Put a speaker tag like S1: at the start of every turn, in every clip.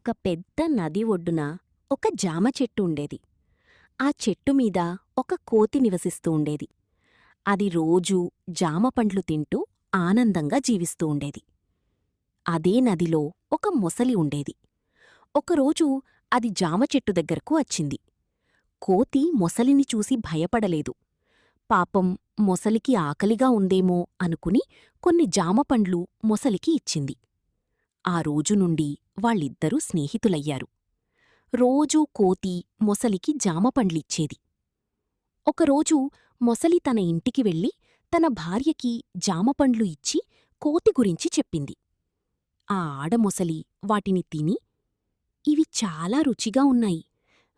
S1: ఒక పెద్ద నది ఒడ్డున ఒక జామ చెట్టు ఉండేది. ఆ చెట్టు మీద ఒక కోతి నివసిస్తూ ఉండేది. అది రోజూ జామ పండ్లు తింటూ ఆనందంగా జీవిస్తూ ఉండేది. అదే నదిలో ఒక మొసలి ఉండేది. ఒకరోజు అది జామ చెట్టు దగ్గరకు వచ్చింది. కోతి మొసలిని చూసి భయపడలేదు. పాపం మొసలికి ఆకలిగా ఉందేమో అనుకుని కొన్ని జామపండ్లు మొసలికి ఇచ్చింది. ఆ రోజు నుండి వాళ్ళిద్దరూ స్నేహితులయ్యారు. రోజూ కోతి మొసలికి జామపండ్లిచ్చేది. ఒకరోజు మొసలి తన ఇంటికి వెళ్ళి తన భార్యకి జామపండ్లు ఇచ్చి కోతి గురించి చెప్పింది. ఆ ఆడమొసలి వాటిని తిని, "ఇవి చాలా రుచిగా ఉన్నాయి.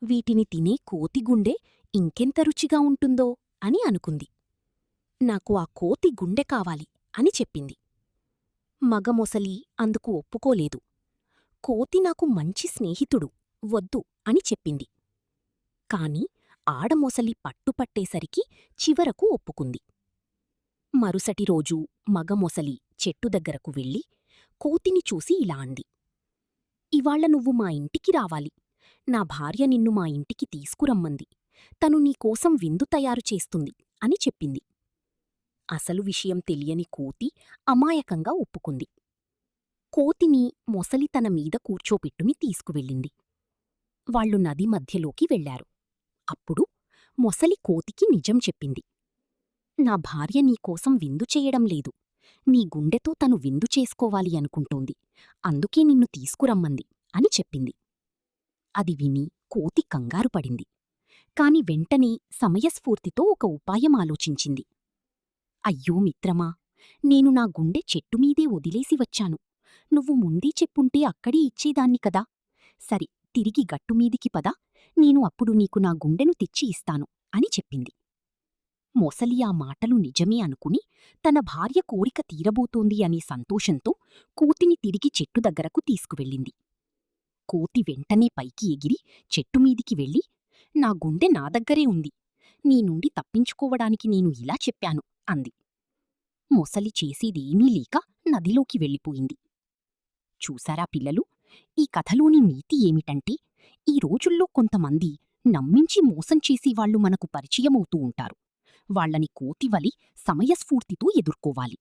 S1: వీటిని తినే కోతి గుండె ఇంకెంత రుచిగా ఉంటుందో" అని అనుకుంది. "నాకు ఆ కోతి గుండె కావాలి" అని చెప్పింది. మగమొసలి అందుకు ఒప్పుకోలేదు. "కోతి నాకు మంచి స్నేహితుడు, వద్దు" అని చెప్పింది. కాని ఆడమొసలి పట్టుపట్టేసరికి చివరకు ఒప్పుకుంది. మరుసటి రోజు మగమొసలి చెట్టు దగ్గరకు వెళ్ళి కోతిని చూసి ఇలా అంది. "ఇవాళ నువ్వు మా ఇంటికి రావాలి. నా భార్య నిన్ను మా ఇంటికి తీసుకురమ్మంది. తను నీకోసం విందు తయారు చేస్తుంది" అని చెప్పింది. అసలు విషయం తెలియని కోతి అమాయకంగా ఒప్పుకుంది. కోతిని మొసలి తన మీద కూర్చోపెట్టుని తీసుకువెళ్ళింది. వాళ్ళు నది మధ్యలోకి వెళ్లారు. అప్పుడు మొసలి కోతికి నిజం చెప్పింది. "నా భార్య నీకోసం విందు చెయ్యడం లేదు. నీ గుండెతో తను విందు చేసుకోవాలి అనుకుంటోంది. అందుకే నిన్ను తీసుకురమ్మంది" అని చెప్పింది. అది విని కోతి కంగారుపడింది. కాని వెంటనే సమయస్ఫూర్తితో ఒక ఉపాయం ఆలోచించింది. "అయ్యో మిత్రమా, నేను నా గుండె చెట్టుమీదే వదిలేసి వచ్చాను. నువ్వు ముందే చెప్పుంటే అక్కడే ఇచ్చేదాన్ని కదా. సరే, తిరిగి గట్టుమీదికి పద. నేను అప్పుడు నీకు నా గుండెను తెచ్చి ఇస్తాను" అని చెప్పింది. మొసలి ఆ మాటలు నిజమే అనుకుని తన భార్య కోరిక తీరబోతోంది అనే సంతోషంతో కోతిని తిరిగి చెట్టు దగ్గరకు తీసుకువెళ్ళింది. కోతి వెంటనే పైకి ఎగిరి చెట్టుమీదికి వెళ్ళి, "నా గుండె నా దగ్గరే ఉంది. నీ నుండి తప్పించుకోవడానికి నేను ఇలా చెప్పాను" అంది. మొసలి చేసేదేమీ లేక నదిలోకి వెళ్ళిపోయింది. చూసారా పిల్లలు, ఈ కథలోని నీతి ఏమిటంటే, ఈ రోజుల్లో కొంతమంది నమ్మించి మోసం చేసేవాళ్లు మనకు పరిచయమవుతూ ఉంటారు. వాళ్ళని కోతివలి సమయస్ఫూర్తితో ఎదుర్కోవాలి.